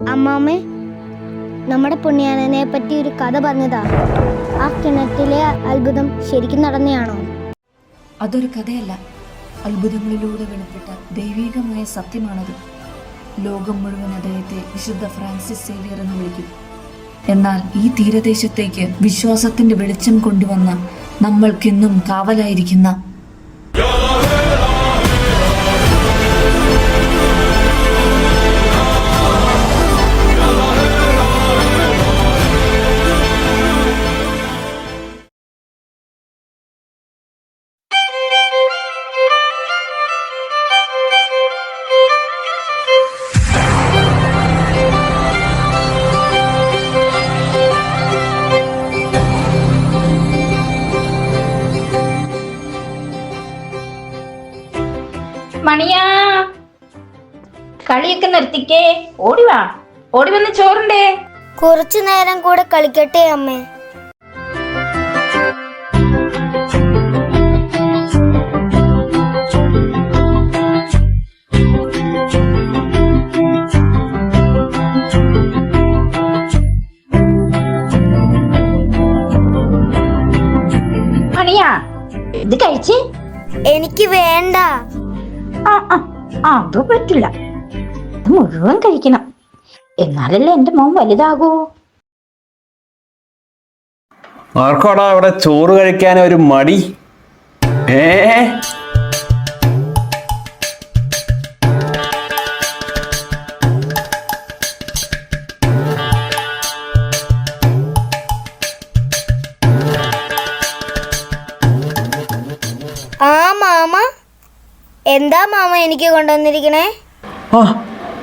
അമ്മാമ്മേ, നമ്മുടെ പുണ്യാനനെ പറ്റി ഒരു കഥ പറഞ്ഞതാ. ആ കിണറ്റിലെ അത്ഭുതം ശരിക്കും നടന്നെയാണോ? അതൊരു കഥയല്ല, അത്ഭുതങ്ങളിലൂടെ വെളിപ്പെട്ട ദൈവികമായ സത്യമാണത്. ലോകം മുഴുവൻ അദ്ദേഹത്തെ വിശുദ്ധ ഫ്രാൻസിസ് സേവിയർ എന്ന് വിളിക്കും. എന്നാൽ ഈ തീരദേശത്തേക്ക് വിശ്വാസത്തിന്റെ വെളിച്ചം കൊണ്ടുവന്ന നമ്മൾക്കെന്നും കാവലായിരിക്കുന്ന മണിയാ, കളിയൊക്കെ നിർത്തിക്കേ, ഓടിവാ, ഓടി വന്ന് ചോറുണ്ടേ. കുറച്ചു നേരം കൂടെ കളിക്കട്ടെ അമ്മേ. മണിയാ, ഇത് കഴിച്ചേ. എനിക്ക് വേണ്ട. അത് പറ്റില്ല, ഇത് മുഴുവൻ കഴിക്കണം, എന്നാലല്ലേ എന്റെ മോൻ വലുതാകൂ. ആർക്കോടാ ഇവിടെ ചോറ് കഴിക്കാൻ ഒരു മടി? ആ മാമ, എന്താ മാമ എനിക്ക് കൊണ്ടുവന്നിരിക്കണേ? ആ,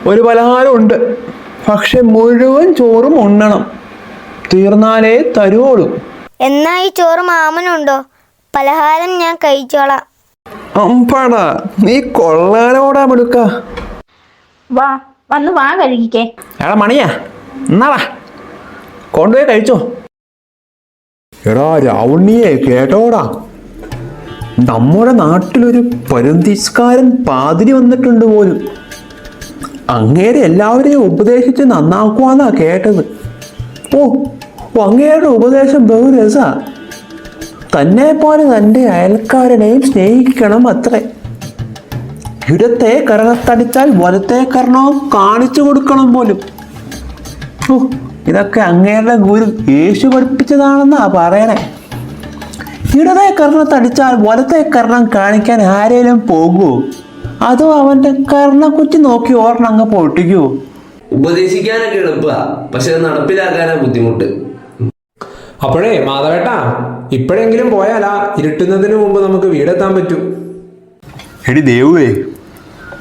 ഒരു പലഹാരം ഉണ്ട്, പക്ഷെ മുഴുവൻ ചോറും ഉണ്ണണം, തീർന്നാലേ തരുവോളൂ. എന്നാ ഈ ചോറ് മാമനുണ്ടോ? പലഹാരം ഞാൻ കഴിച്ചോളാം. അമ്പാടാ, നീ കൊള്ളാനോടാ മെടുക്ക. വാ, വന്ന് വാ കഴുകിക്കേ. എടാ മണിയാ, എന്നാടാ കൊണ്ടുപോയി കഴിച്ചോ. എടാ രാവണിയെ കേട്ടോടാ, നമ്മുടെ നാട്ടിലൊരു പരുന്തിസ്കാരൻ പാതിരി വന്നിട്ടുണ്ട് പോലും. അങ്ങേരെ എല്ലാവരെയും ഉപദേശിച്ച് നന്നാക്കുവാന്നാ കേട്ടത്. ഓ, അങ്ങേരുടെ ഉപദേശം ബഹുരസ. തന്നെ പോലെ തൻ്റെ അയൽക്കാരനെയും സ്നേഹിക്കണം അത്രേ. ഇടത്തെ കരണത്തടിച്ചാൽ വലത്തെ കരണവും കാണിച്ചു കൊടുക്കണം പോലും. ഓ, ഇതൊക്കെ അങ്ങേരുടെ ഗുരു യേശു പഠിപ്പിച്ചതാണെന്നാ പറയണേ. ഇടത്തെ കർണത്തടിച്ചാൽ വലത്തെ കർണം കാണിക്കാൻ ആരേലും പോകുമോ? അതോ അവന്റെ കർണക്കുറ്റി നോക്കി ഓർണം അങ്ങ് പൊട്ടിക്കുവോ? ഉപദേശിക്കാനൊക്കെ എളുപ്പ, പക്ഷെ അത് നടപ്പിലാക്കാനാ ബുദ്ധിമുട്ട്. അപ്പോഴേ മാധവേട്ടാ, ഇപ്പോഴെങ്കിലും പോയാലാ ഇരുട്ടുന്നതിന് മുമ്പ് നമുക്ക് വീടെത്താൻ പറ്റൂ. എടി ദേവുവേ,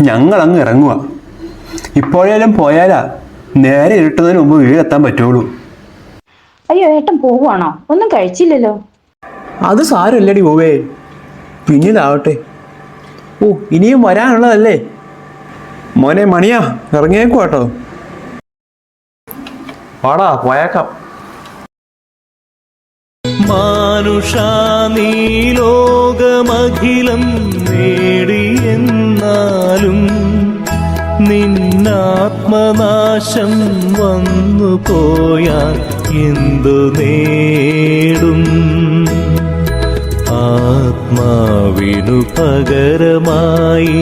ഞങ്ങൾ അങ്ങ് ഇറങ്ങുക. ഇപ്പോഴേലും പോയാലാ നേരെ ഇരുട്ടുന്നതിന് മുമ്പ് വീടെത്താൻ പറ്റുള്ളൂ. അയ്യോ, ഏട്ടൻ പോവാണോ? ഒന്നും കഴിച്ചില്ലല്ലോ. അത് സാരമില്ലടി പോവേ, പിന്നീടാവട്ടെ. ഓ, ഇനിയും വരാനുള്ളതല്ലേ. മോനെ മണിയാ, ഇറങ്ങിയേക്കു കേട്ടോ. വാടാ, പോയേക്കാം. മാനുഷാ നീ ലോകമഖിലം നേടിയെന്നാലും നിന്നാത്മനാശം വന്നു പോയാൽ എന്തു നേടും? ആത്മാവിനു പകരമായി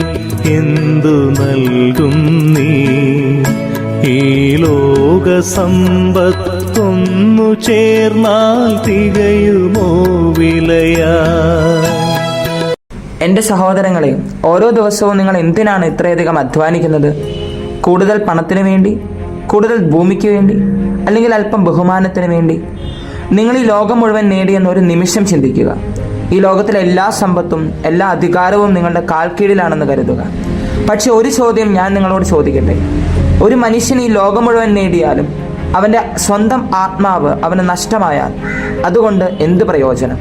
എന്തു നൽകും നീ? ഈ ലോക സമ്പത്തൊന്നു ചേർന്നാൽ തികയുമോ വിലയാ? എൻ്റെ സഹോദരങ്ങളെ, ഓരോ ദിവസവും നിങ്ങൾ എന്തിനാണ് ഇത്രയധികം അധ്വാനിക്കുന്നത്? കൂടുതൽ പണത്തിന് വേണ്ടി, കൂടുതൽ ഭൂമിക്ക് വേണ്ടി, അല്ലെങ്കിൽ അല്പം ബഹുമാനത്തിന് വേണ്ടി? നിങ്ങൾ ഈ ലോകം മുഴുവൻ നേടിയെന്ന് ഒരു നിമിഷം ചിന്തിക്കുക. ഈ ലോകത്തിലെ എല്ലാ സമ്പത്തും എല്ലാ അധികാരവും നിങ്ങളുടെ കാൽ കീഴിലാണെന്ന് കരുതുക. പക്ഷെ ഒരു ചോദ്യം ഞാൻ നിങ്ങളോട് ചോദിക്കട്ടെ. ഒരു മനുഷ്യൻ ഈ ലോകം മുഴുവൻ നേടിയാലും അവൻ്റെ സ്വന്തം ആത്മാവ് അവന് നഷ്ടമായാൽ അതുകൊണ്ട് എന്ത് പ്രയോജനം?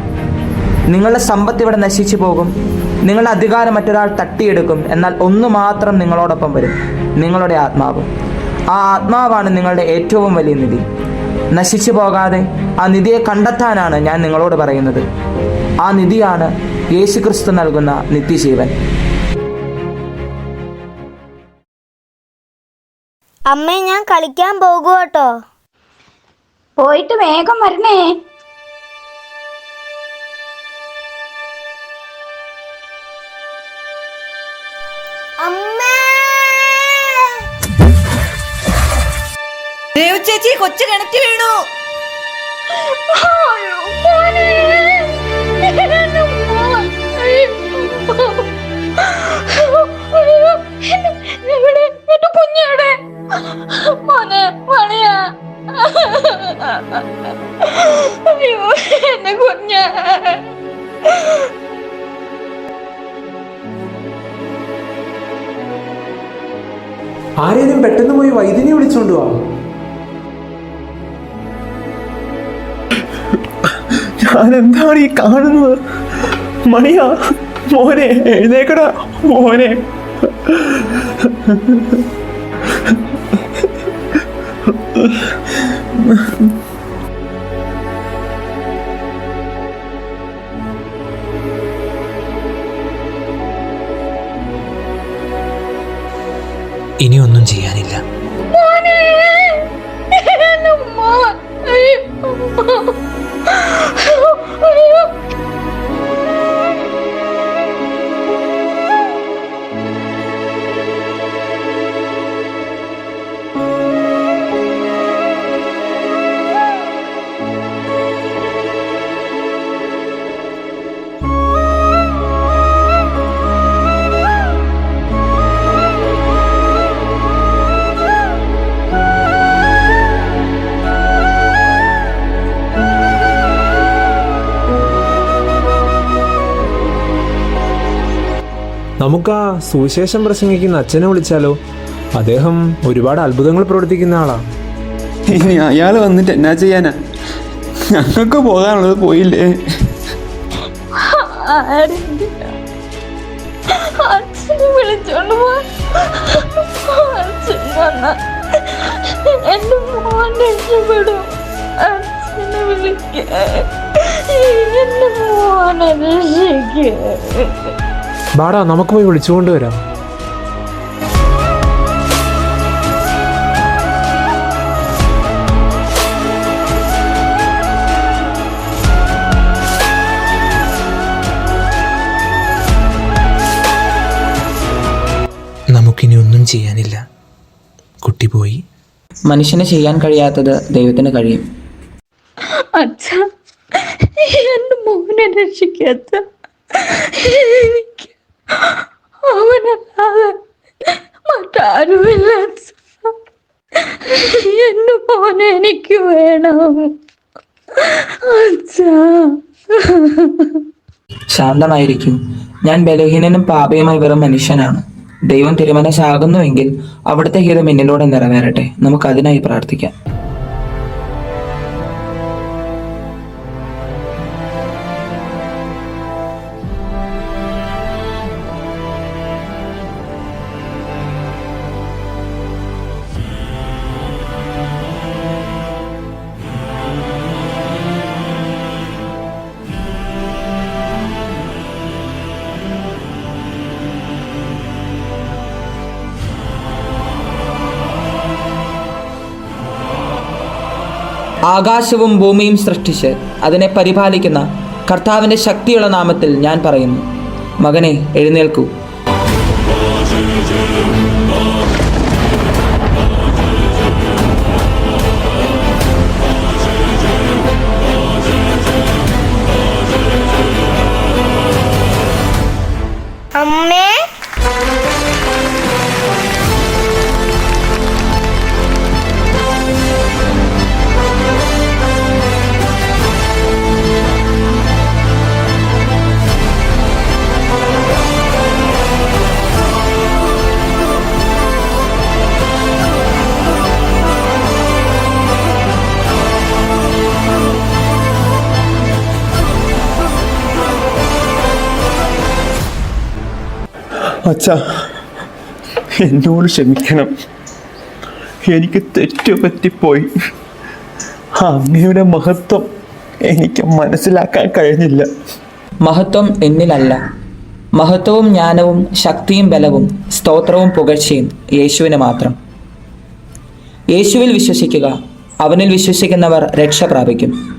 നിങ്ങളുടെ സമ്പത്ത് ഇവിടെ നശിച്ചു പോകും, നിങ്ങളുടെ അധികാരം മറ്റൊരാൾ തട്ടിയെടുക്കും. എന്നാൽ ഒന്ന് മാത്രം നിങ്ങളോടൊപ്പം വരും, നിങ്ങളുടെ ആത്മാവ്. ആ ആത്മാവാണ് നിങ്ങളുടെ ഏറ്റവും വലിയ നിധി. നശിച്ചു പോകാതെ ആ നിധിയെ കണ്ടെത്താനാണ് ഞാൻ നിങ്ങളോട് പറയുന്നത്. ആ നിധിയാണ് യേശുക്രിസ്തു നൽകുന്ന നിത്യജീവൻ. അമ്മേ, ഞാൻ കളിക്കാൻ പോകുക കേട്ടോ. പോയിട്ട് വേഗം വരണേ. അമ്മേ, ദേവ ചേച്ചി, കൊച്ചു കിണറ്റി വീണു. കുഞ്ഞാടെ മോനെ മണിയാ. അയ്യോ, എന്റെ കുഞ്ഞ. ആരേലും പെട്ടെന്ന് പോയി വൈദ്യനെ വിളിച്ചോണ്ട് വാ. ഞാൻ എന്താണ് ഈ കാണുന്നത്? മണിയാ, മോനെ എഴുന്നേക്കടാ മോനെ. ഇനി ഒന്നും ചെയ്യാനില്ല. നമുക്ക് ആ സുവിശേഷം പ്രസംഗിക്കുന്ന അച്ഛനെ വിളിച്ചാലോ? അദ്ദേഹം ഒരുപാട് അത്ഭുതങ്ങൾ പ്രവർത്തിക്കുന്ന ആളാ. ഇനി അയാൾ വന്നിട്ട് എന്നാ ചെയ്യാനാ? ഞങ്ങൾക്ക് പോകാനുള്ളത് പോയില്ലേ? അച്ഛനെ വിളിച്ചോണ്ട് പോ. അച്ഛൻ വന്ന എന്റെ മോൻ രക്ഷപ്പെടും. അച്ഛനെ വിളിക്ക. എന്റെ മോനെ രക്ഷിക്ക. ബാടാ, നമുക്ക് പോയി വിളിച്ചുകൊണ്ടുവരാം. നമുക്കിനി ഒന്നും ചെയ്യാനില്ല. കുട്ടി പോയി. മനുഷ്യന് ചെയ്യാൻ കഴിയാത്തത് ദൈവത്തിന് കഴിയും. അച്ഛ, എന്റെ മോനെ രക്ഷിക്കാത്ത എനിക്ക് അവനല്ലാതെ മറ്റാരുമില്ല. എന്റെ മോനെ എനിക്ക് വേണം അച്ഛാ. ശാന്തമായിരിക്കും. ഞാൻ ബലഹീനനും പാപിയുമായി വെറും മനുഷ്യനാണ്. ദൈവം തിരുമനസ്സാകുന്നുവെങ്കിൽ അവിടുത്തെ ഹിതം എന്നിലൂടെ നിറവേറട്ടെ. നമുക്ക് അതിനായി പ്രാർത്ഥിക്കാം. ആകാശവും ഭൂമിയും സൃഷ്ടിച്ച് അതിനെ പരിപാലിക്കുന്ന കർത്താവിൻ്റെ ശക്തിയുള്ള നാമത്തിൽ ഞാൻ പറയുന്നു, മകനെ എഴുന്നേൽക്കൂ. അമ്മേ, അച്ഛാ, എന്നോട് ക്ഷമിക്കണം. എനിക്ക് തെറ്റുപറ്റിപ്പോയി. അങ്ങയുടെ മഹത്വം എനിക്ക് മനസ്സിലാക്കാൻ കഴിഞ്ഞില്ല. മഹത്വം എന്നിലല്ല. മഹത്വവും ജ്ഞാനവും ശക്തിയും ബലവും സ്തോത്രവും പുകഴ്ചയും യേശുവിന് മാത്രം. യേശുവിൽ വിശ്വസിക്കുക, അവനിൽ വിശ്വസിക്കുന്നവർ രക്ഷ പ്രാപിക്കും.